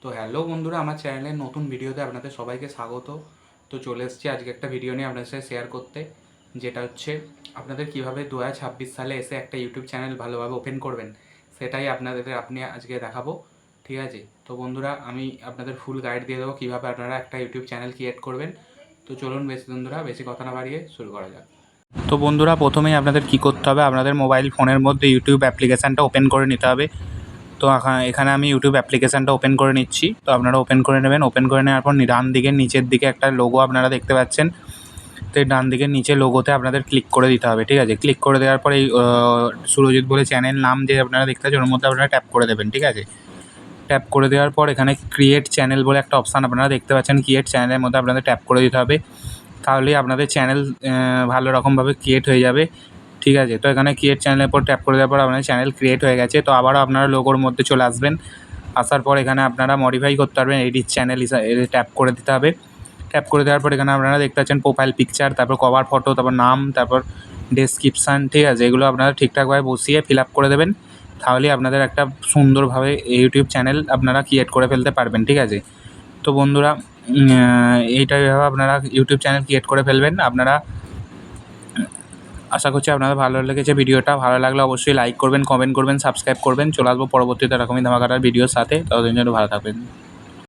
তো হ্যালো বন্ধুরা, আমার চ্যানেলের নতুন ভিডিওতে আপনাদের সবাইকে স্বাগত। তো চলে এসেছি আজকে একটা ভিডিও নিয়ে আপনাদের সাথে শেয়ার করতে, যেটা হচ্ছে আপনাদের কীভাবে 2026 সালে এসে একটা ইউটিউব চ্যানেল ভালোভাবে ওপেন করবেন, সেটাই আপনি আজকে দেখাবো। ঠিক আছে? তো বন্ধুরা, আমি আপনাদের ফুল গাইড দিয়ে দেবো কীভাবে আপনারা একটা ইউটিউব চ্যানেল ক্রিয়েট করবেন। তো চলুন বন্ধুরা, বেশি কথা না বাড়িয়ে শুরু করা যাক। তো বন্ধুরা, প্রথমেই আপনাদের কী করতে হবে, আপনাদের মোবাইল ফোনের মধ্যে ইউটিউব অ্যাপ্লিকেশানটা ওপেন করে নিতে হবে। তো এখানে আমি ইউটিউব অ্যাপ্লিকেশানটা ওপেন করে নিচ্ছি। তো আপনারা ওপেন করে নেবেন। ওপেন করে নেওয়ার পর ডান দিকের নিচের দিকে একটা লোগো আপনারা দেখতে পাচ্ছেন। তো এই ডান দিকের নিচে লোগোতে আপনাদের ক্লিক করে দিতে হবে। ঠিক আছে? ক্লিক করে দেওয়ার পর এই সুরজিৎ বলে চ্যানেল নাম যে আপনারা দেখতে পাচ্ছেন, ওর মধ্যে আপনারা ট্যাপ করে দেবেন। ঠিক আছে? ট্যাপ করে দেওয়ার পর এখানে ক্রিয়েট চ্যানেল বলে একটা অপশান আপনারা দেখতে পাচ্ছেন। ক্রিয়েট চ্যানেলের মধ্যে আপনাদের ট্যাপ করে দিতে হবে। তাহলেই আপনাদের চ্যানেল ভালো রকমভাবে ক্রিয়েট হয়ে যাবে। ঠিক আছে? তো এখানে ক্রিয়েট চ্যানেলের পর ট্যাপ করে দেওয়ার পর আপনার চ্যানেল ক্রিয়েট হয়ে গেছে। তো আবারও আপনারা লোগোর মধ্যে চলে আসবেন। আসার পর এখানে আপনারা মডিফাই করতে পারবেন, এডিট চ্যানেল ট্যাপ করে দিতে হবে। ট্যাপ করে দেওয়ার পর এখানে আপনারা দেখতে পাচ্ছেন প্রোফাইল পিকচার, তারপর কভার ফটো, তারপর নাম, তারপর ডেসক্রিপশান। ঠিক আছে? এগুলো আপনারা ঠিকঠাকভাবে বসিয়ে ফিল আপ করে দেবেন। তাহলেই আপনাদের একটা সুন্দরভাবে ইউটিউব চ্যানেল আপনারা ক্রিয়েট করে ফেলতে পারবেন। ঠিক আছে? তো বন্ধুরা, এইটাইভাবে আপনারা ইউটিউব চ্যানেল ক্রিয়েট করে ফেলবেন। আপনারা আশা করছি আপনাদের ভালো লেগেছে ভিডিওটা। ভালো লাগলে অবশ্যই লাইক করবেন, কমেন্ট করবেন, সাবস্ক্রাইব করবেন। চলে আসবো পরবর্তীতে এরকমই ধামাকাদার ভিডিওর সাথে। ততদিন জন্য ভালো থাকবেন।